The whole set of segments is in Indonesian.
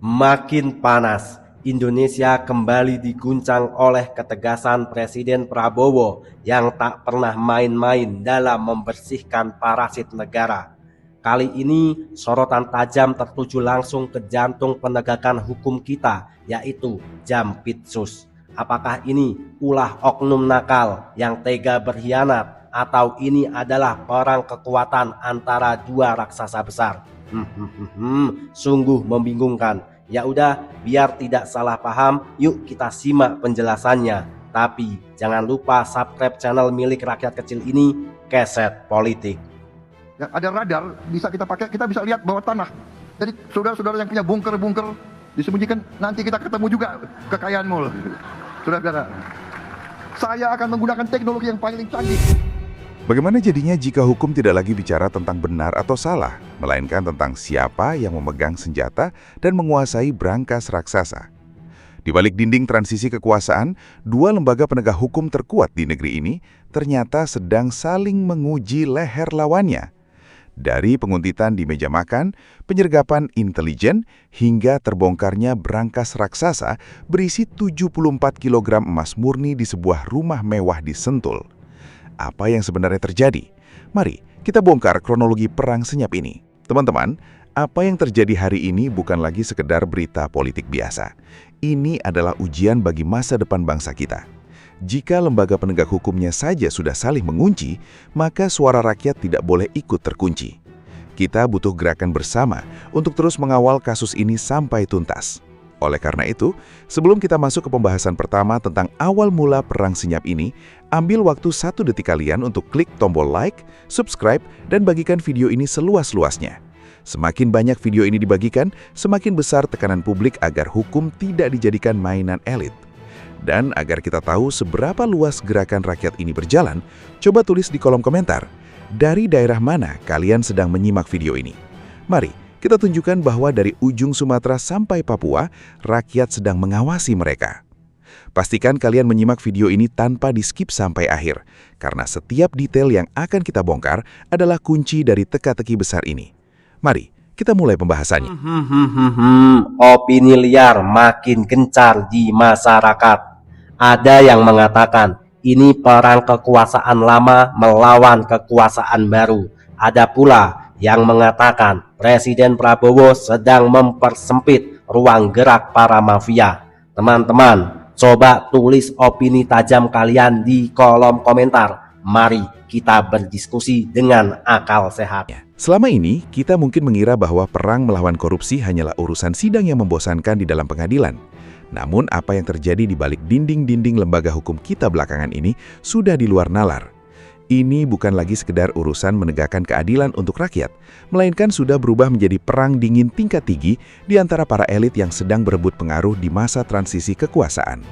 Makin panas, Indonesia kembali diguncang oleh ketegasan Presiden Prabowo yang tak pernah main-main dalam membersihkan parasit negara. Kali ini sorotan tajam tertuju langsung ke jantung penegakan hukum kita, yaitu Jampitsus. Apakah ini ulah oknum nakal yang tega berkhianat, atau ini adalah perang kekuatan antara dua raksasa besar? Sungguh membingungkan. Ya udah, biar tidak salah paham, yuk kita simak penjelasannya. Tapi jangan lupa subscribe channel milik rakyat kecil ini, Keset Politik. Ya, ada radar bisa kita pakai, kita bisa lihat bawah tanah. Jadi saudara-saudara yang punya bunker-bunker disembunyikan, nanti kita ketemu juga kekayaanmu. Saudara-saudara, saya akan menggunakan teknologi yang paling canggih. Bagaimana jadinya jika hukum tidak lagi bicara tentang benar atau salah, melainkan tentang siapa yang memegang senjata dan menguasai brankas raksasa? Di balik dinding transisi kekuasaan, dua lembaga penegak hukum terkuat di negeri ini ternyata sedang saling menguji leher lawannya. Dari penguntitan di meja makan, penyergapan intelijen, hingga terbongkarnya brankas raksasa berisi 74 kg emas murni di sebuah rumah mewah di Sentul. Apa yang sebenarnya terjadi? Mari kita bongkar kronologi perang senyap ini. Teman-teman, apa yang terjadi hari ini bukan lagi sekedar berita politik biasa. Ini adalah ujian bagi masa depan bangsa kita. Jika lembaga penegak hukumnya saja sudah saling mengunci, maka suara rakyat tidak boleh ikut terkunci. Kita butuh gerakan bersama untuk terus mengawal kasus ini sampai tuntas. Oleh karena itu, sebelum kita masuk ke pembahasan pertama tentang awal mula perang senyap ini, ambil waktu 1 detik kalian untuk klik tombol like, subscribe, dan bagikan video ini seluas-luasnya. Semakin banyak video ini dibagikan, semakin besar tekanan publik agar hukum tidak dijadikan mainan elit. Dan agar kita tahu seberapa luas gerakan rakyat ini berjalan, coba tulis di kolom komentar, dari daerah mana kalian sedang menyimak video ini. Mari kita tunjukkan bahwa dari ujung Sumatera sampai Papua, rakyat sedang mengawasi mereka. Pastikan kalian menyimak video ini tanpa di-skip sampai akhir, karena setiap detail yang akan kita bongkar adalah kunci dari teka-teki besar ini. Mari, kita mulai pembahasannya. Opini liar makin gencar di masyarakat. Ada yang mengatakan, ini perang kekuasaan lama melawan kekuasaan baru. Ada pula yang mengatakan Presiden Prabowo sedang mempersempit ruang gerak para mafia. Teman-teman, coba tulis opini tajam kalian di kolom komentar. Mari kita berdiskusi dengan akal sehat. Selama ini, kita mungkin mengira bahwa perang melawan korupsi hanyalah urusan sidang yang membosankan di dalam pengadilan. Namun, apa yang terjadi di balik dinding-dinding lembaga hukum kita belakangan ini sudah di luar nalar. Ini bukan lagi sekedar urusan menegakkan keadilan untuk rakyat, melainkan sudah berubah menjadi perang dingin tingkat tinggi di antara para elit yang sedang berebut pengaruh di masa transisi kekuasaan.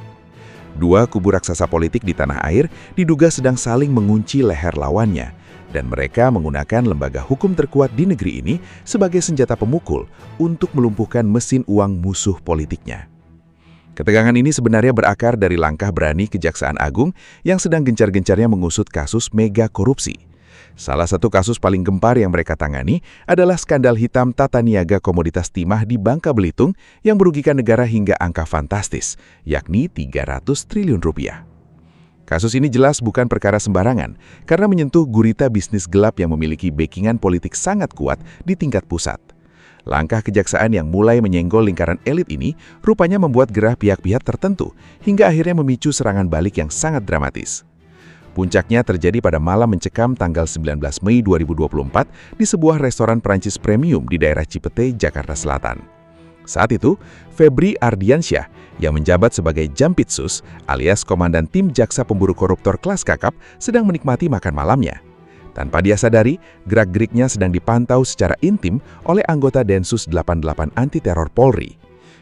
Dua kubu raksasa politik di tanah air diduga sedang saling mengunci leher lawannya, dan mereka menggunakan lembaga hukum terkuat di negeri ini sebagai senjata pemukul untuk melumpuhkan mesin uang musuh politiknya. Ketegangan ini sebenarnya berakar dari langkah berani Kejaksaan Agung yang sedang gencar-gencarnya mengusut kasus mega korupsi. Salah satu kasus paling gempar yang mereka tangani adalah skandal hitam tata niaga komoditas timah di Bangka Belitung yang merugikan negara hingga angka fantastis, yakni 300 triliun rupiah. Kasus ini jelas bukan perkara sembarangan karena menyentuh gurita bisnis gelap yang memiliki backingan politik sangat kuat di tingkat pusat. Langkah kejaksaan yang mulai menyenggol lingkaran elit ini rupanya membuat gerah pihak-pihak tertentu hingga akhirnya memicu serangan balik yang sangat dramatis. Puncaknya terjadi pada malam mencekam tanggal 19 Mei 2024 di sebuah restoran Perancis premium di daerah Cipete, Jakarta Selatan. Saat itu, Febri Ardiansyah yang menjabat sebagai Jampitsus alias Komandan Tim Jaksa Pemburu Koruptor kelas kakap sedang menikmati makan malamnya. Tanpa dia sadari, gerak-geriknya sedang dipantau secara intim oleh anggota Densus 88 Anti-Teror Polri.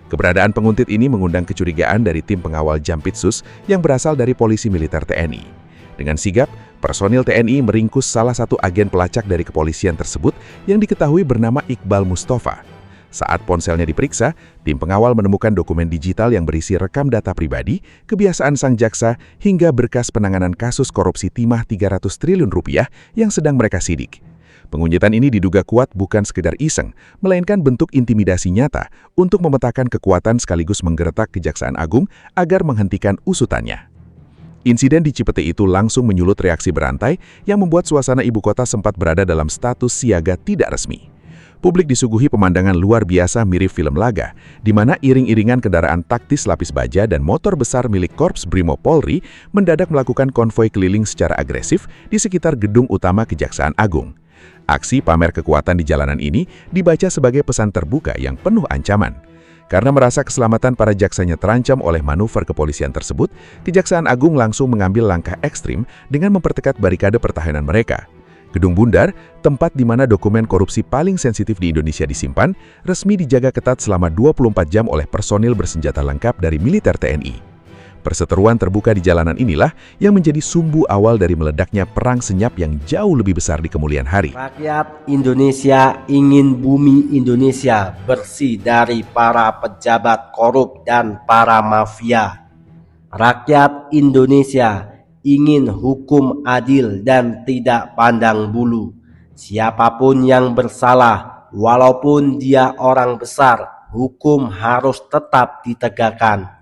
Keberadaan penguntit ini mengundang kecurigaan dari tim pengawal Jampitsus yang berasal dari Polisi Militer TNI. Dengan sigap, personil TNI meringkus salah satu agen pelacak dari kepolisian tersebut yang diketahui bernama Iqbal Mustafa. Saat ponselnya diperiksa, tim pengawal menemukan dokumen digital yang berisi rekam data pribadi, kebiasaan sang jaksa, hingga berkas penanganan kasus korupsi timah 300 triliun rupiah yang sedang mereka sidik. Pengunyitan ini diduga kuat bukan sekedar iseng, melainkan bentuk intimidasi nyata untuk memetakan kekuatan sekaligus menggeretak Kejaksaan Agung agar menghentikan usutannya. Insiden di Cipete itu langsung menyulut reaksi berantai yang membuat suasana ibu kota sempat berada dalam status siaga tidak resmi. Publik disuguhi pemandangan luar biasa mirip film laga, di mana iring-iringan kendaraan taktis lapis baja dan motor besar milik Korps Brimob Polri mendadak melakukan konvoi keliling secara agresif di sekitar gedung utama Kejaksaan Agung. Aksi pamer kekuatan di jalanan ini dibaca sebagai pesan terbuka yang penuh ancaman. Karena merasa keselamatan para jaksanya terancam oleh manuver kepolisian tersebut, Kejaksaan Agung langsung mengambil langkah ekstrim dengan memperketat barikade pertahanan mereka. Gedung Bundar, tempat di mana dokumen korupsi paling sensitif di Indonesia disimpan, resmi dijaga ketat selama 24 jam oleh personil bersenjata lengkap dari militer TNI. Perseteruan terbuka di jalanan inilah yang menjadi sumbu awal dari meledaknya perang senyap yang jauh lebih besar di kemudian hari. Rakyat Indonesia ingin bumi Indonesia bersih dari para pejabat korup dan para mafia. Rakyat Indonesia ingin hukum adil dan tidak pandang bulu. Siapapun yang bersalah, walaupun dia orang besar, hukum harus tetap ditegakkan.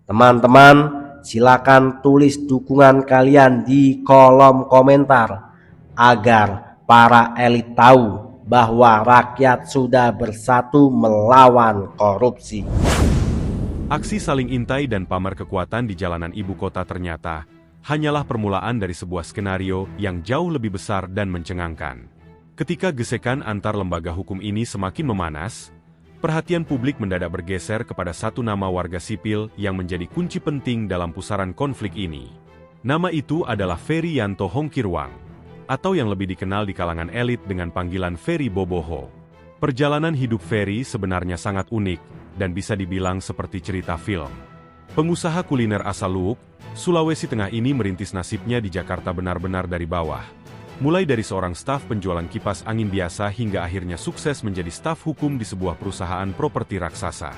Teman-teman, silakan tulis dukungan kalian di kolom komentar agar para elit tahu bahwa rakyat sudah bersatu melawan korupsi. Aksi saling intai dan pamer kekuatan di jalanan ibu kota ternyata hanyalah permulaan dari sebuah skenario yang jauh lebih besar dan mencengangkan. Ketika gesekan antar lembaga hukum ini semakin memanas, perhatian publik mendadak bergeser kepada satu nama warga sipil yang menjadi kunci penting dalam pusaran konflik ini. Nama itu adalah Ferry Yanto Hongkirwang, atau yang lebih dikenal di kalangan elit dengan panggilan Ferry Boboho. Perjalanan hidup Ferry sebenarnya sangat unik dan bisa dibilang seperti cerita film. Pengusaha kuliner asal Luwuk, Sulawesi Tengah ini merintis nasibnya di Jakarta benar-benar dari bawah. Mulai dari seorang staf penjualan kipas angin biasa hingga akhirnya sukses menjadi staf hukum di sebuah perusahaan properti raksasa.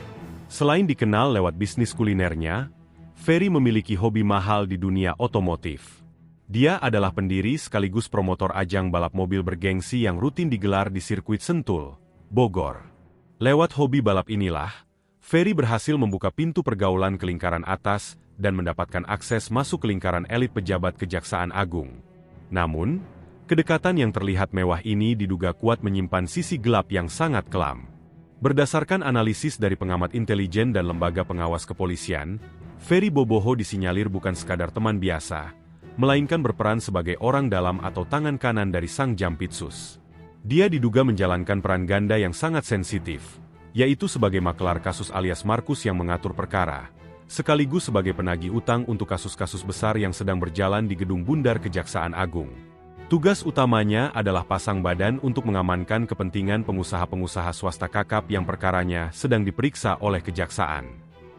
Selain dikenal lewat bisnis kulinernya, Ferry memiliki hobi mahal di dunia otomotif. Dia adalah pendiri sekaligus promotor ajang balap mobil bergengsi yang rutin digelar di sirkuit Sentul, Bogor. Lewat hobi balap inilah, Ferry berhasil membuka pintu pergaulan ke lingkaran atas dan mendapatkan akses masuk ke lingkaran elit pejabat Kejaksaan Agung. Namun, kedekatan yang terlihat mewah ini diduga kuat menyimpan sisi gelap yang sangat kelam. Berdasarkan analisis dari pengamat intelijen dan lembaga pengawas kepolisian, Ferry Boboho disinyalir bukan sekadar teman biasa, melainkan berperan sebagai orang dalam atau tangan kanan dari sang Jampitsus. Dia diduga menjalankan peran ganda yang sangat sensitif, yaitu sebagai makelar kasus alias Markus yang mengatur perkara, sekaligus sebagai penagih utang untuk kasus-kasus besar yang sedang berjalan di Gedung Bundar Kejaksaan Agung. Tugas utamanya adalah pasang badan untuk mengamankan kepentingan pengusaha-pengusaha swasta kakap yang perkaranya sedang diperiksa oleh kejaksaan.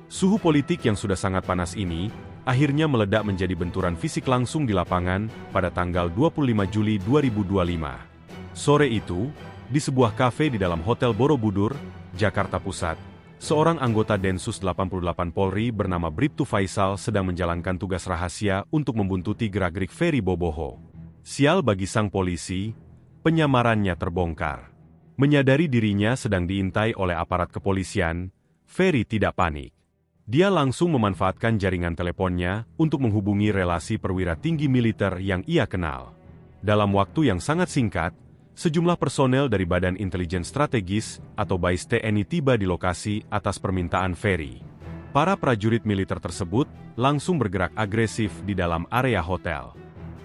Suhu politik yang sudah sangat panas ini akhirnya meledak menjadi benturan fisik langsung di lapangan pada tanggal 25 Juli 2025. Sore itu, di sebuah kafe di dalam Hotel Borobudur, Jakarta Pusat, seorang anggota Densus 88 Polri bernama Bribtu Faisal sedang menjalankan tugas rahasia untuk membuntuti gerak-gerik Ferry Boboho. Sial bagi sang polisi, penyamarannya terbongkar. Menyadari dirinya sedang diintai oleh aparat kepolisian, Ferry tidak panik. Dia langsung memanfaatkan jaringan teleponnya untuk menghubungi relasi perwira tinggi militer yang ia kenal. Dalam waktu yang sangat singkat, sejumlah personel dari Badan Intelijen Strategis atau BAIS TNI tiba di lokasi atas permintaan Ferry. Para prajurit militer tersebut langsung bergerak agresif di dalam area hotel.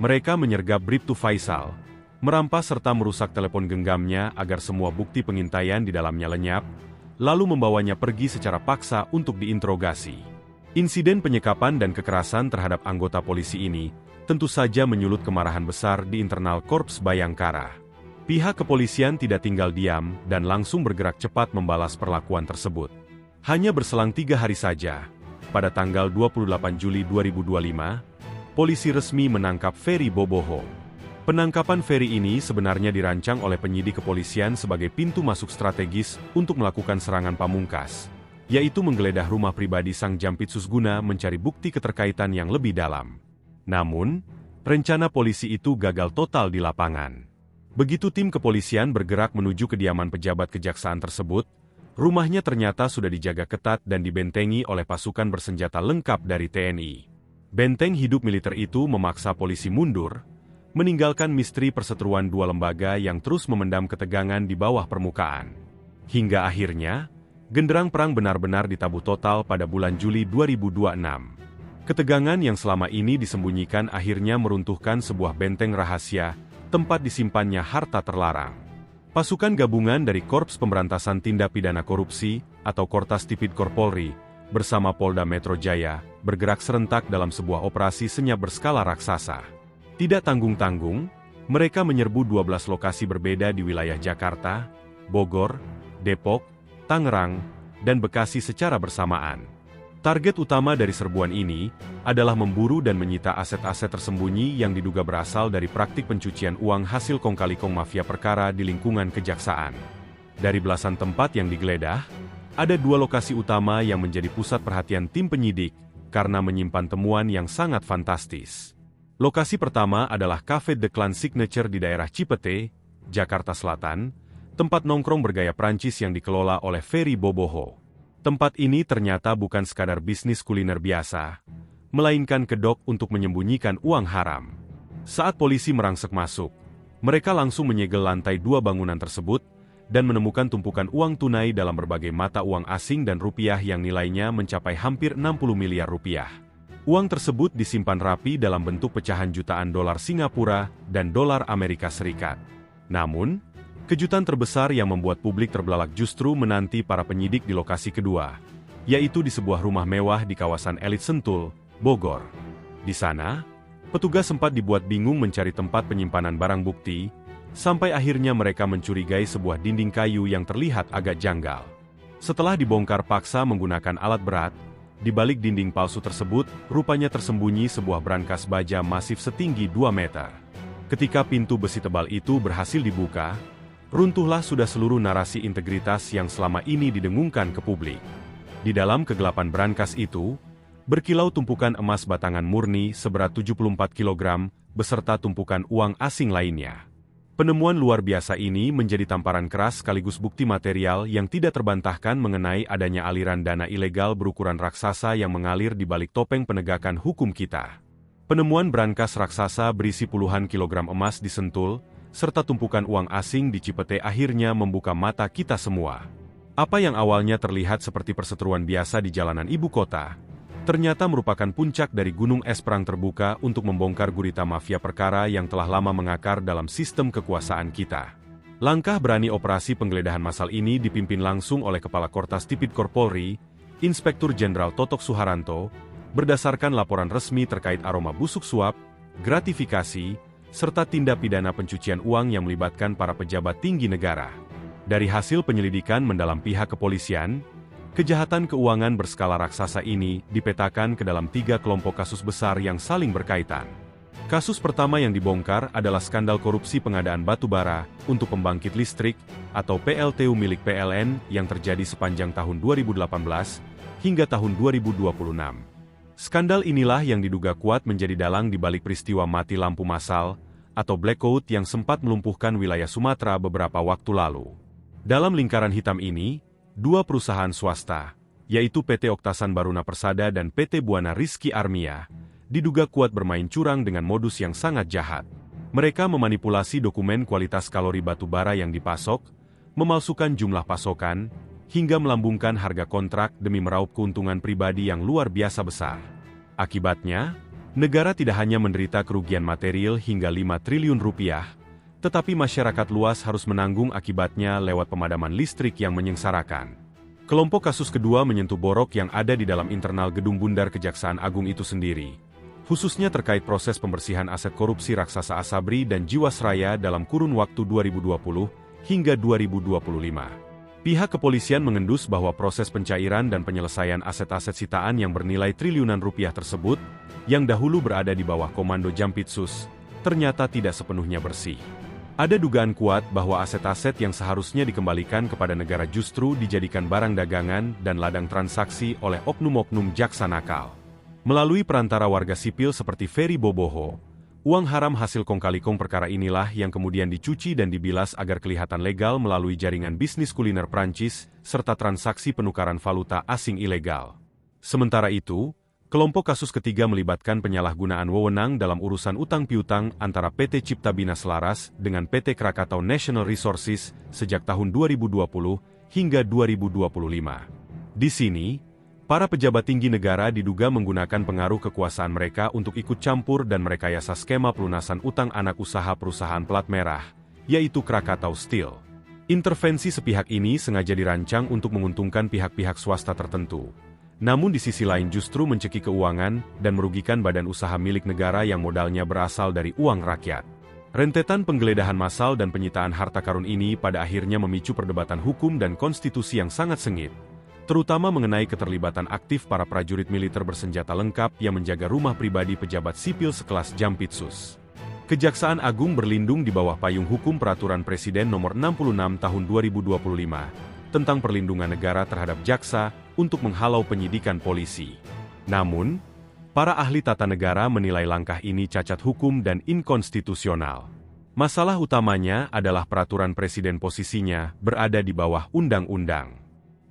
Mereka menyergap Bribtu Faisal, merampas serta merusak telepon genggamnya agar semua bukti pengintaian di dalamnya lenyap, lalu membawanya pergi secara paksa untuk diinterogasi. Insiden penyekapan dan kekerasan terhadap anggota polisi ini tentu saja menyulut kemarahan besar di internal Korps Bayangkara. Pihak kepolisian tidak tinggal diam dan langsung bergerak cepat membalas perlakuan tersebut. Hanya berselang 3 hari saja, pada tanggal 28 Juli 2025, polisi resmi menangkap Ferry Boboho. Penangkapan Ferry ini sebenarnya dirancang oleh penyidik kepolisian sebagai pintu masuk strategis untuk melakukan serangan pamungkas, yaitu menggeledah rumah pribadi sang Jampitsus guna mencari bukti keterkaitan yang lebih dalam. Namun, rencana polisi itu gagal total di lapangan. Begitu tim kepolisian bergerak menuju kediaman pejabat kejaksaan tersebut, rumahnya ternyata sudah dijaga ketat dan dibentengi oleh pasukan bersenjata lengkap dari TNI. Benteng hidup militer itu memaksa polisi mundur, meninggalkan misteri perseteruan dua lembaga yang terus memendam ketegangan di bawah permukaan. Hingga akhirnya, genderang perang benar-benar ditabuh total pada bulan Juli 2026. Ketegangan yang selama ini disembunyikan akhirnya meruntuhkan sebuah benteng rahasia, tempat disimpannya harta terlarang. Pasukan gabungan dari Korps Pemberantasan Tindak Pidana Korupsi, atau Kortas Tipidkor Polri, bersama Polda Metro Jaya, bergerak serentak dalam sebuah operasi senyap berskala raksasa. Tidak tanggung-tanggung, mereka menyerbu 12 lokasi berbeda di wilayah Jakarta, Bogor, Depok, Tangerang, dan Bekasi secara bersamaan. Target utama dari serbuan ini adalah memburu dan menyita aset-aset tersembunyi yang diduga berasal dari praktik pencucian uang hasil kong-kali-kong mafia perkara di lingkungan kejaksaan. Dari belasan tempat yang digeledah, ada 2 lokasi utama yang menjadi pusat perhatian tim penyidik karena menyimpan temuan yang sangat fantastis. Lokasi pertama adalah Cafe The Clan Signature di daerah Cipete, Jakarta Selatan, tempat nongkrong bergaya Prancis yang dikelola oleh Ferry Boboho. Tempat ini ternyata bukan sekadar bisnis kuliner biasa, melainkan kedok untuk menyembunyikan uang haram. Saat polisi merangsek masuk, mereka langsung menyegel lantai 2 bangunan tersebut dan menemukan tumpukan uang tunai dalam berbagai mata uang asing dan rupiah yang nilainya mencapai hampir 60 miliar rupiah. Uang tersebut disimpan rapi dalam bentuk pecahan jutaan dolar Singapura dan dolar Amerika Serikat. Namun, kejutan terbesar yang membuat publik terbelalak justru menanti para penyidik di lokasi kedua, yaitu di sebuah rumah mewah di kawasan elit Sentul, Bogor. Di sana, petugas sempat dibuat bingung mencari tempat penyimpanan barang bukti, sampai akhirnya mereka mencurigai sebuah dinding kayu yang terlihat agak janggal. Setelah dibongkar paksa menggunakan alat berat, di balik dinding palsu tersebut, rupanya tersembunyi sebuah brankas baja masif setinggi 2 meter. Ketika pintu besi tebal itu berhasil dibuka, runtuhlah sudah seluruh narasi integritas yang selama ini didengungkan ke publik. Di dalam kegelapan brankas itu, berkilau tumpukan emas batangan murni seberat 74 kg, beserta tumpukan uang asing lainnya. Penemuan luar biasa ini menjadi tamparan keras sekaligus bukti material yang tidak terbantahkan mengenai adanya aliran dana ilegal berukuran raksasa yang mengalir di balik topeng penegakan hukum kita. Penemuan brankas raksasa berisi puluhan kilogram emas di Sentul, serta tumpukan uang asing di Cipete akhirnya membuka mata kita semua. Apa yang awalnya terlihat seperti perseteruan biasa di jalanan ibu kota, ternyata merupakan puncak dari gunung es perang terbuka untuk membongkar gurita mafia perkara yang telah lama mengakar dalam sistem kekuasaan kita. Langkah berani operasi penggeledahan massal ini dipimpin langsung oleh Kepala Kortas Tipidkor Polri, Inspektur Jenderal Totok Suharanto, berdasarkan laporan resmi terkait aroma busuk suap, gratifikasi, serta tindak pidana pencucian uang yang melibatkan para pejabat tinggi negara. Dari hasil penyelidikan mendalam pihak kepolisian, kejahatan keuangan berskala raksasa ini dipetakan ke dalam 3 kelompok kasus besar yang saling berkaitan. Kasus pertama yang dibongkar adalah skandal korupsi pengadaan batu bara untuk pembangkit listrik atau PLTU milik PLN yang terjadi sepanjang tahun 2018 hingga tahun 2026. Skandal inilah yang diduga kuat menjadi dalang di balik peristiwa mati lampu massal atau blackout yang sempat melumpuhkan wilayah Sumatera beberapa waktu lalu. Dalam lingkaran hitam ini, 2 perusahaan swasta, yaitu PT Oktasan Baruna Persada dan PT Buana Rizky Armia, diduga kuat bermain curang dengan modus yang sangat jahat. Mereka memanipulasi dokumen kualitas kalori batu bara yang dipasok, memalsukan jumlah pasokan, hingga melambungkan harga kontrak demi meraup keuntungan pribadi yang luar biasa besar. Akibatnya, negara tidak hanya menderita kerugian material hingga 5 triliun rupiah, tetapi masyarakat luas harus menanggung akibatnya lewat pemadaman listrik yang menyengsarakan. Kelompok kasus kedua menyentuh borok yang ada di dalam internal gedung Bundar Kejaksaan Agung itu sendiri, khususnya terkait proses pembersihan aset korupsi raksasa Asabri dan Jiwasraya dalam kurun waktu 2020 hingga 2025. Pihak kepolisian mengendus bahwa proses pencairan dan penyelesaian aset-aset sitaan yang bernilai triliunan rupiah tersebut, yang dahulu berada di bawah komando Jampitsus, ternyata tidak sepenuhnya bersih. Ada dugaan kuat bahwa aset-aset yang seharusnya dikembalikan kepada negara justru dijadikan barang dagangan dan ladang transaksi oleh oknum-oknum jaksa nakal. Melalui perantara warga sipil seperti Ferry Boboho, Uang haram hasil kong kali kong perkara inilah yang kemudian dicuci dan dibilas agar kelihatan legal melalui jaringan bisnis kuliner Prancis serta transaksi penukaran valuta asing ilegal. Sementara itu, kelompok kasus ketiga melibatkan penyalahgunaan wewenang dalam urusan utang piutang antara PT Cipta Bina Selaras dengan PT Krakatau National Resources sejak tahun 2020 hingga 2025. Di sini, para pejabat tinggi negara diduga menggunakan pengaruh kekuasaan mereka untuk ikut campur dan merekayasa skema pelunasan utang anak usaha perusahaan pelat merah, yaitu Krakatau Steel. Intervensi sepihak ini sengaja dirancang untuk menguntungkan pihak-pihak swasta tertentu. Namun di sisi lain justru mencekik keuangan dan merugikan badan usaha milik negara yang modalnya berasal dari uang rakyat. Rentetan penggeledahan massal dan penyitaan harta karun ini pada akhirnya memicu perdebatan hukum dan konstitusi yang sangat sengit, terutama mengenai keterlibatan aktif para prajurit militer bersenjata lengkap yang menjaga rumah pribadi pejabat sipil sekelas Jampitsus. Kejaksaan Agung berlindung di bawah payung hukum Peraturan Presiden Nomor 66 Tahun 2025 tentang perlindungan negara terhadap jaksa untuk menghalau penyidikan polisi. Namun, para ahli tata negara menilai langkah ini cacat hukum dan inkonstitusional. Masalah utamanya adalah Peraturan Presiden posisinya berada di bawah undang-undang.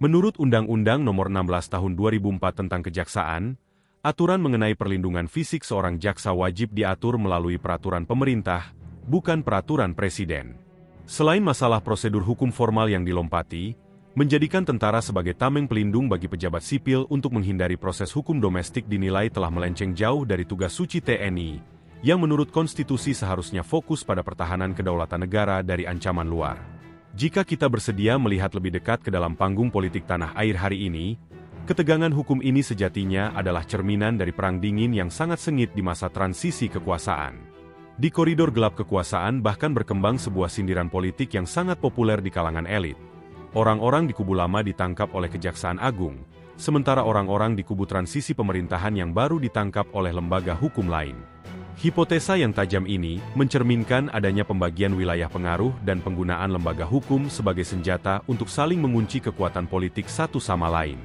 Menurut Undang-Undang Nomor 16 Tahun 2004 tentang Kejaksaan, aturan mengenai perlindungan fisik seorang jaksa wajib diatur melalui peraturan pemerintah, bukan peraturan presiden. Selain masalah prosedur hukum formal yang dilompati, menjadikan tentara sebagai tameng pelindung bagi pejabat sipil untuk menghindari proses hukum domestik dinilai telah melenceng jauh dari tugas suci TNI, yang menurut konstitusi seharusnya fokus pada pertahanan kedaulatan negara dari ancaman luar. Jika kita bersedia melihat lebih dekat ke dalam panggung politik tanah air hari ini, ketegangan hukum ini sejatinya adalah cerminan dari perang dingin yang sangat sengit di masa transisi kekuasaan. Di koridor gelap kekuasaan bahkan berkembang sebuah sindiran politik yang sangat populer di kalangan elit. Orang-orang di kubu lama ditangkap oleh Kejaksaan Agung, sementara orang-orang di kubu transisi pemerintahan yang baru ditangkap oleh lembaga hukum lain. Hipotesa yang tajam ini mencerminkan adanya pembagian wilayah pengaruh dan penggunaan lembaga hukum sebagai senjata untuk saling mengunci kekuatan politik satu sama lain.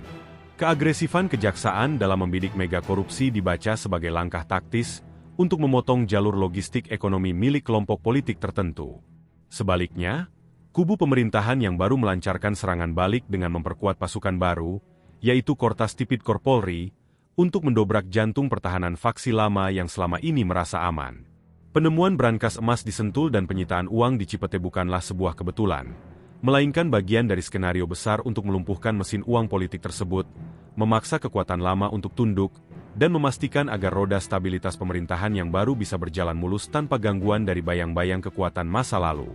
Keagresifan kejaksaan dalam membidik mega korupsi dibaca sebagai langkah taktis untuk memotong jalur logistik ekonomi milik kelompok politik tertentu. Sebaliknya, kubu pemerintahan yang baru melancarkan serangan balik dengan memperkuat pasukan baru, yaitu Kortas Tipikor Polri, untuk mendobrak jantung pertahanan faksi lama yang selama ini merasa aman. Penemuan brankas emas di Sentul dan penyitaan uang di Cipete bukanlah sebuah kebetulan, melainkan bagian dari skenario besar untuk melumpuhkan mesin uang politik tersebut, memaksa kekuatan lama untuk tunduk, dan memastikan agar roda stabilitas pemerintahan yang baru bisa berjalan mulus tanpa gangguan dari bayang-bayang kekuatan masa lalu.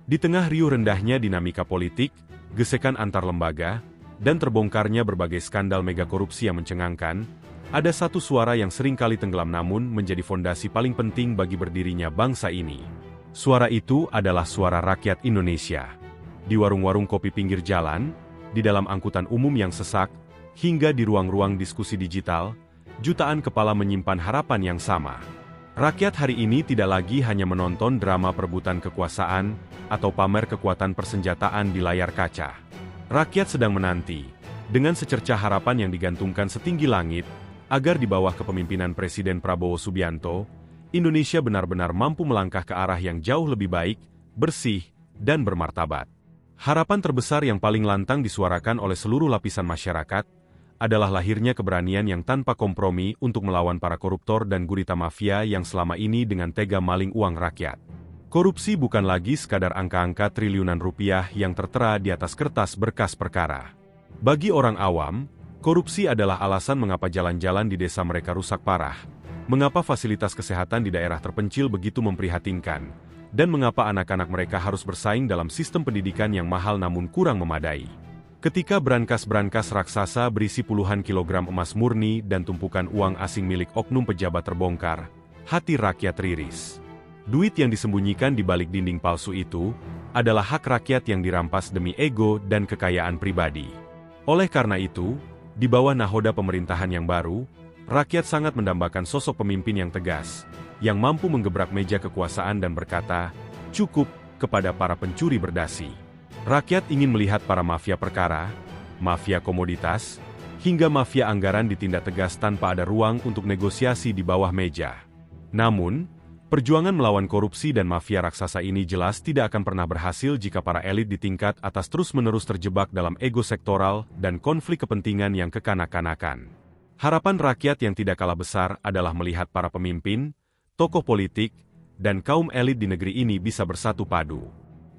Di tengah riuh rendahnya dinamika politik, gesekan antar lembaga, dan terbongkarnya berbagai skandal mega korupsi yang mencengangkan, ada satu suara yang seringkali tenggelam namun menjadi fondasi paling penting bagi berdirinya bangsa ini. Suara itu adalah suara rakyat Indonesia. Di warung-warung kopi pinggir jalan, di dalam angkutan umum yang sesak, hingga di ruang-ruang diskusi digital, jutaan kepala menyimpan harapan yang sama. Rakyat hari ini tidak lagi hanya menonton drama perebutan kekuasaan atau pamer kekuatan persenjataan di layar kaca. Rakyat sedang menanti, dengan secercah harapan yang digantungkan setinggi langit, agar di bawah kepemimpinan Presiden Prabowo Subianto, Indonesia benar-benar mampu melangkah ke arah yang jauh lebih baik, bersih, dan bermartabat. Harapan terbesar yang paling lantang disuarakan oleh seluruh lapisan masyarakat adalah lahirnya keberanian yang tanpa kompromi untuk melawan para koruptor dan gurita mafia yang selama ini dengan tega maling uang rakyat. Korupsi bukan lagi sekadar angka-angka triliunan rupiah yang tertera di atas kertas berkas perkara. Bagi orang awam, korupsi adalah alasan mengapa jalan-jalan di desa mereka rusak parah, mengapa fasilitas kesehatan di daerah terpencil begitu memprihatinkan, dan mengapa anak-anak mereka harus bersaing dalam sistem pendidikan yang mahal namun kurang memadai. Ketika brankas-brankas raksasa berisi puluhan kilogram emas murni dan tumpukan uang asing milik oknum pejabat terbongkar, hati rakyat riris. Duit yang disembunyikan di balik dinding palsu itu adalah hak rakyat yang dirampas demi ego dan kekayaan pribadi. Oleh karena itu, di bawah nahoda pemerintahan yang baru, rakyat sangat mendambakan sosok pemimpin yang tegas, yang mampu menggebrak meja kekuasaan dan berkata, "Cukup," kepada para pencuri berdasi. Rakyat ingin melihat para mafia perkara, mafia komoditas, hingga mafia anggaran ditindak tegas tanpa ada ruang untuk negosiasi di bawah meja. Namun, Perjuangan melawan korupsi dan mafia raksasa ini jelas tidak akan pernah berhasil jika para elit di tingkat atas terus-menerus terjebak dalam ego sektoral dan konflik kepentingan yang kekanak-kanakan. Harapan rakyat yang tidak kalah besar adalah melihat para pemimpin, tokoh politik, dan kaum elit di negeri ini bisa bersatu padu.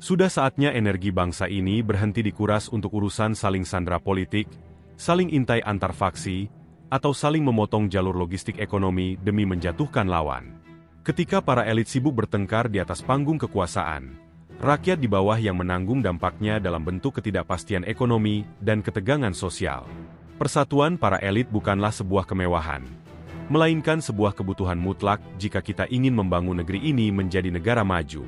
Sudah saatnya energi bangsa ini berhenti dikuras untuk urusan saling sandera politik, saling intai antar faksi, atau saling memotong jalur logistik ekonomi demi menjatuhkan lawan. Ketika para elit sibuk bertengkar di atas panggung kekuasaan, rakyat di bawah yang menanggung dampaknya dalam bentuk ketidakpastian ekonomi dan ketegangan sosial. Persatuan para elit bukanlah sebuah kemewahan, melainkan sebuah kebutuhan mutlak jika kita ingin membangun negeri ini menjadi negara maju.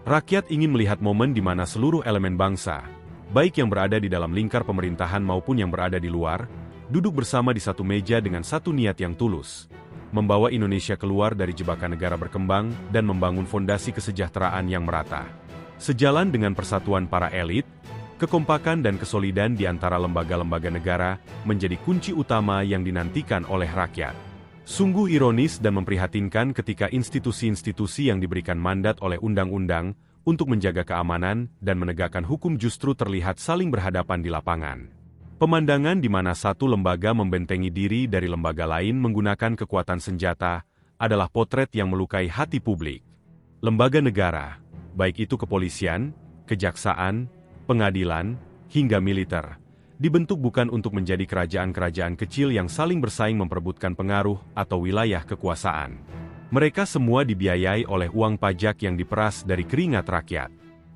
Rakyat ingin melihat momen di mana seluruh elemen bangsa, baik yang berada di dalam lingkar pemerintahan maupun yang berada di luar, duduk bersama di satu meja dengan satu niat yang tulus, membawa Indonesia keluar dari jebakan negara berkembang dan membangun fondasi kesejahteraan yang merata. Sejalan dengan persatuan para elit, kekompakan dan kesolidan di antara lembaga-lembaga negara menjadi kunci utama yang dinantikan oleh rakyat. Sungguh ironis dan memprihatinkan ketika institusi-institusi yang diberikan mandat oleh undang-undang untuk menjaga keamanan dan menegakkan hukum justru terlihat saling berhadapan di lapangan. Pemandangan di mana satu lembaga membentengi diri dari lembaga lain menggunakan kekuatan senjata adalah potret yang melukai hati publik. Lembaga negara, baik itu kepolisian, kejaksaan, pengadilan, hingga militer, dibentuk bukan untuk menjadi kerajaan-kerajaan kecil yang saling bersaing memperebutkan pengaruh atau wilayah kekuasaan. Mereka semua dibiayai oleh uang pajak yang diperas dari keringat rakyat.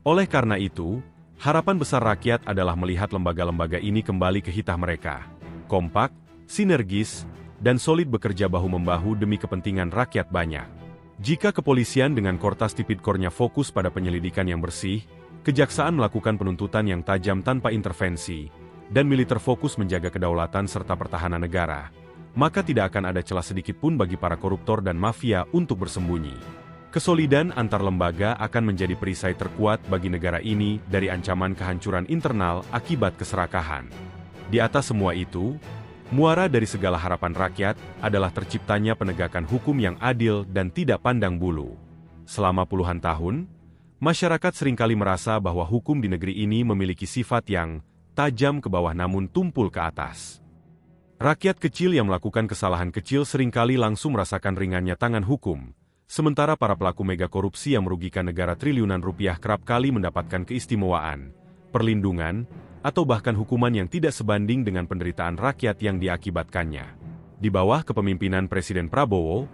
Oleh karena itu, harapan besar rakyat adalah melihat lembaga-lembaga ini kembali ke hitah mereka, kompak, sinergis, dan solid bekerja bahu-membahu demi kepentingan rakyat banyak. Jika kepolisian dengan Kortas Tipidkornya fokus pada penyelidikan yang bersih, kejaksaan melakukan penuntutan yang tajam tanpa intervensi, dan militer fokus menjaga kedaulatan serta pertahanan negara, maka tidak akan ada celah sedikit pun bagi para koruptor dan mafia untuk bersembunyi. Kesolidan antar lembaga akan menjadi perisai terkuat bagi negara ini dari ancaman kehancuran internal akibat keserakahan. Di atas semua itu, muara dari segala harapan rakyat adalah terciptanya penegakan hukum yang adil dan tidak pandang bulu. Selama puluhan tahun, masyarakat seringkali merasa bahwa hukum di negeri ini memiliki sifat yang tajam ke bawah namun tumpul ke atas. Rakyat kecil yang melakukan kesalahan kecil seringkali langsung merasakan ringannya tangan hukum, sementara para pelaku mega korupsi yang merugikan negara triliunan rupiah kerap kali mendapatkan keistimewaan, perlindungan, atau bahkan hukuman yang tidak sebanding dengan penderitaan rakyat yang diakibatkannya. Di bawah kepemimpinan Presiden Prabowo,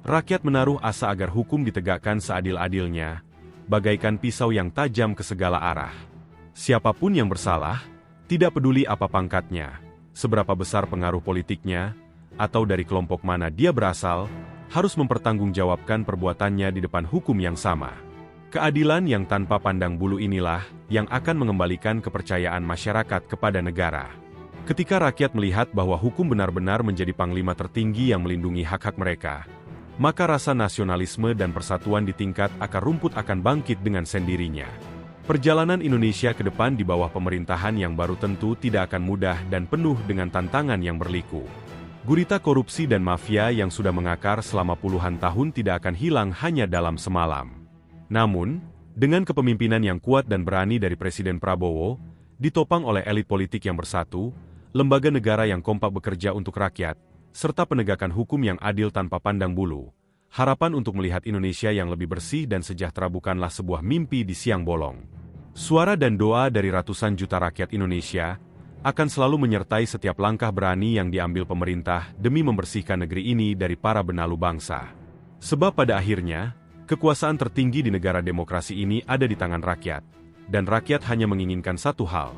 rakyat menaruh asa agar hukum ditegakkan seadil-adilnya, bagaikan pisau yang tajam ke segala arah. Siapapun yang bersalah, tidak peduli apa pangkatnya, seberapa besar pengaruh politiknya, atau dari kelompok mana dia berasal, harus mempertanggungjawabkan perbuatannya di depan hukum yang sama. Keadilan yang tanpa pandang bulu inilah yang akan mengembalikan kepercayaan masyarakat kepada negara. Ketika rakyat melihat bahwa hukum benar-benar menjadi panglima tertinggi yang melindungi hak-hak mereka, maka rasa nasionalisme dan persatuan di tingkat akar rumput akan bangkit dengan sendirinya. Perjalanan Indonesia ke depan di bawah pemerintahan yang baru tentu tidak akan mudah dan penuh dengan tantangan yang berliku. Gurita korupsi dan mafia yang sudah mengakar selama puluhan tahun tidak akan hilang hanya dalam semalam. Namun, dengan kepemimpinan yang kuat dan berani dari Presiden Prabowo, ditopang oleh elit politik yang bersatu, lembaga negara yang kompak bekerja untuk rakyat, serta penegakan hukum yang adil tanpa pandang bulu, harapan untuk melihat Indonesia yang lebih bersih dan sejahtera bukanlah sebuah mimpi di siang bolong. Suara dan doa dari ratusan juta rakyat Indonesia akan selalu menyertai setiap langkah berani yang diambil pemerintah demi membersihkan negeri ini dari para benalu bangsa. Sebab pada akhirnya, kekuasaan tertinggi di negara demokrasi ini ada di tangan rakyat, dan rakyat hanya menginginkan satu hal,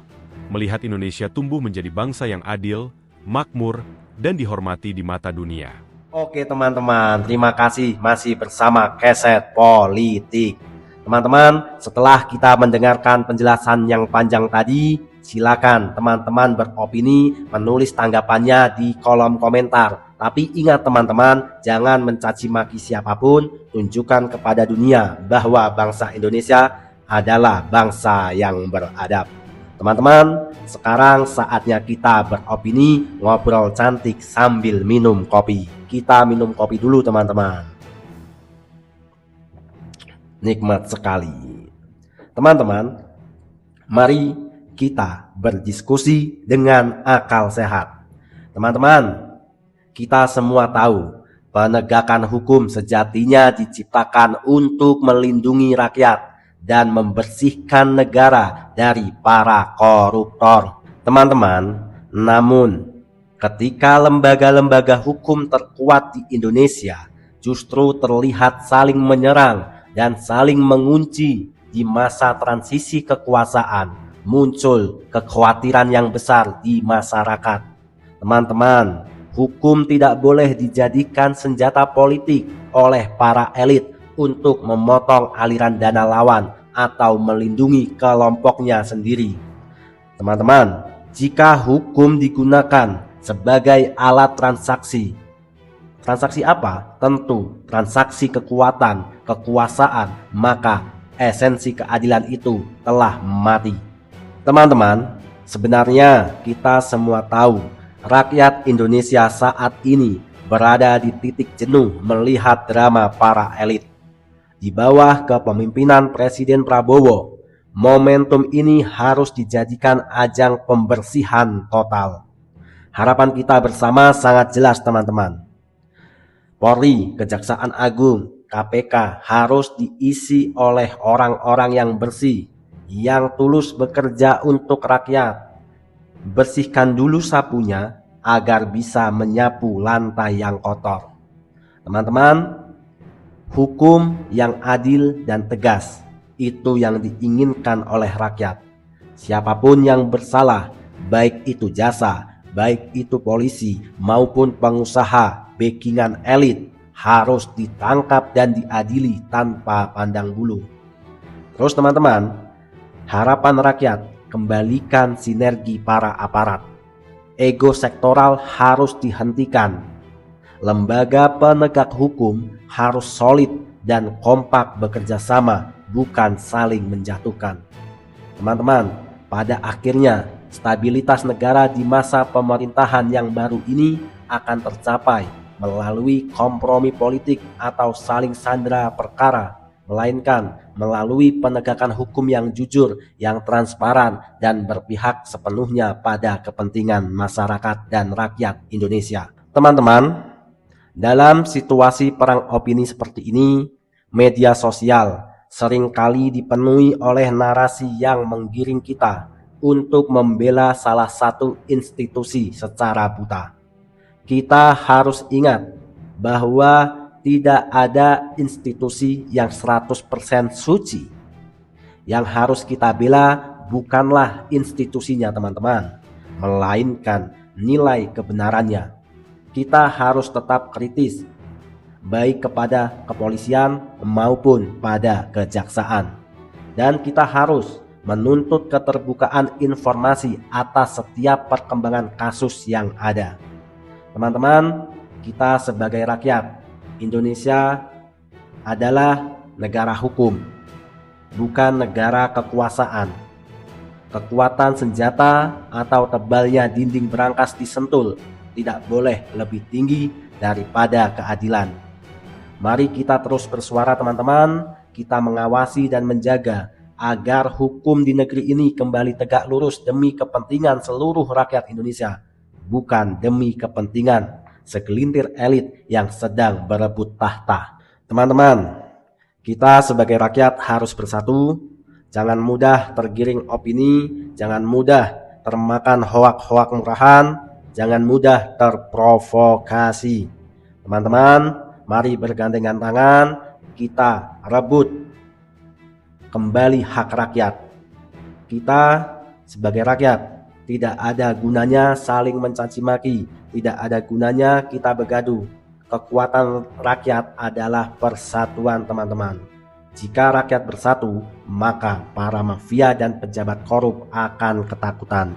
melihat Indonesia tumbuh menjadi bangsa yang adil, makmur, dan dihormati di mata dunia. Oke teman-teman, terima kasih masih bersama Keset Politik. Teman-teman, setelah kita mendengarkan penjelasan yang panjang tadi, silakan teman-teman beropini, menulis tanggapannya di kolom komentar. Tapi ingat teman-teman, jangan mencaci maki siapapun, tunjukkan kepada dunia bahwa bangsa Indonesia adalah bangsa yang beradab. Teman-teman, sekarang saatnya kita beropini, ngobrol cantik sambil minum kopi. Kita minum kopi dulu teman-teman. Nikmat sekali. Teman-teman, mari kita berdiskusi dengan akal sehat. Teman-teman, kita semua tahu penegakan hukum sejatinya diciptakan untuk melindungi rakyat dan membersihkan negara dari para koruptor. Teman-teman, namun ketika lembaga-lembaga hukum terkuat di Indonesia justru terlihat saling menyerang dan saling mengunci di masa transisi kekuasaan, muncul kekhawatiran yang besar di masyarakat. Teman-teman, hukum tidak boleh dijadikan senjata politik oleh para elit untuk memotong aliran dana lawan atau melindungi kelompoknya sendiri. Teman-teman, jika hukum digunakan sebagai alat transaksi apa? Tentu transaksi kekuatan, kekuasaan, maka esensi keadilan itu telah mati. Teman-teman, sebenarnya kita semua tahu rakyat Indonesia saat ini berada di titik jenuh melihat drama para elit. Di bawah kepemimpinan Presiden Prabowo, momentum ini harus dijadikan ajang pembersihan total. Harapan kita bersama sangat jelas, teman-teman. Polri, Kejaksaan Agung, KPK harus diisi oleh orang-orang yang bersih, yang tulus bekerja untuk rakyat. Bersihkan dulu sapunya agar bisa menyapu lantai yang kotor. Teman-teman, hukum yang adil dan tegas itu yang diinginkan oleh rakyat. Siapapun yang bersalah, baik itu jasa, baik itu polisi maupun pengusaha backingan elit, harus ditangkap dan diadili tanpa pandang bulu. Terus teman-teman, harapan rakyat, kembalikan sinergi para aparat. Ego sektoral harus dihentikan. Lembaga penegak hukum harus solid dan kompak bekerja sama, bukan saling menjatuhkan. Teman-teman, pada akhirnya stabilitas negara di masa pemerintahan yang baru ini akan tercapai melalui kompromi politik atau saling sandera perkara, melainkan melalui penegakan hukum yang jujur, yang transparan, dan berpihak sepenuhnya pada kepentingan masyarakat dan rakyat Indonesia. Teman-teman, dalam situasi perang opini seperti ini, media sosial seringkali dipenuhi oleh narasi yang menggiring kita untuk membela salah satu institusi secara buta. Kita harus ingat bahwa tidak ada institusi yang 100% suci. Yang harus kita bela bukanlah institusinya, teman-teman, melainkan nilai kebenarannya. Kita harus tetap kritis, baik kepada kepolisian maupun pada kejaksaan. Dan kita harus menuntut keterbukaan informasi atas setiap perkembangan kasus yang ada. Teman-teman, kita sebagai rakyat Indonesia adalah negara hukum, bukan negara kekuasaan. Kekuatan senjata atau tebalnya dinding berangkas disentul tidak boleh lebih tinggi daripada keadilan. Mari kita terus bersuara, teman-teman. Kita mengawasi dan menjaga agar hukum di negeri ini kembali tegak lurus demi kepentingan seluruh rakyat Indonesia, bukan demi kepentingan segelintir elit yang sedang berebut tahta. Teman-teman, kita sebagai rakyat harus bersatu. Jangan mudah tergiring opini, jangan mudah termakan hoak-hoak murahan, jangan mudah terprovokasi. Teman-teman, mari bergandengan tangan, kita rebut kembali hak rakyat. Kita sebagai rakyat tidak ada gunanya saling mencaci maki, tidak ada gunanya kita bergaduh. Kekuatan rakyat adalah persatuan, teman-teman. Jika rakyat bersatu, maka para mafia dan pejabat korup akan ketakutan.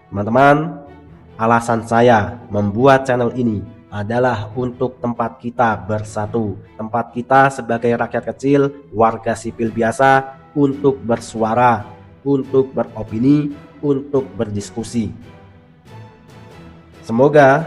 Teman-teman, alasan saya membuat channel ini adalah untuk tempat kita bersatu, tempat kita sebagai rakyat kecil, warga sipil biasa, untuk bersuara, untuk beropini, untuk berdiskusi. Semoga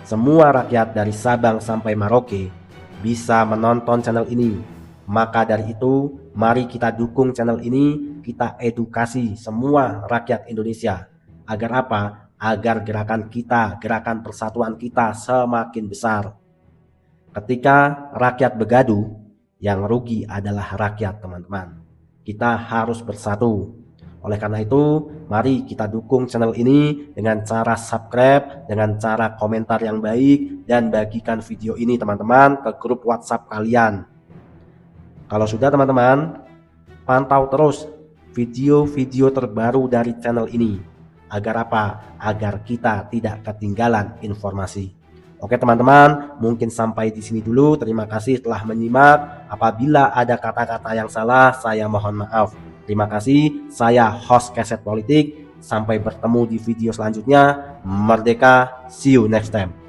semua rakyat dari Sabang sampai Merauke bisa menonton channel ini Maka dari itu, mari kita dukung channel ini, kita edukasi semua rakyat Indonesia. Agar apa? Agar gerakan kita, gerakan persatuan kita semakin besar. Ketika rakyat begaduh, yang rugi adalah rakyat, teman-teman. Kita harus bersatu. Oleh karena itu, mari kita dukung channel ini dengan cara subscribe, dengan cara komentar yang baik, dan bagikan video ini teman-teman ke grup WhatsApp kalian. Kalau sudah teman-teman, pantau terus video-video terbaru dari channel ini. Agar apa? Agar kita tidak ketinggalan informasi. Oke teman-teman, mungkin sampai di sini dulu. Terima kasih telah menyimak. Apabila ada kata-kata yang salah, saya mohon maaf. Terima kasih, saya host Keset Politik. Sampai bertemu di video selanjutnya. Merdeka, see you next time.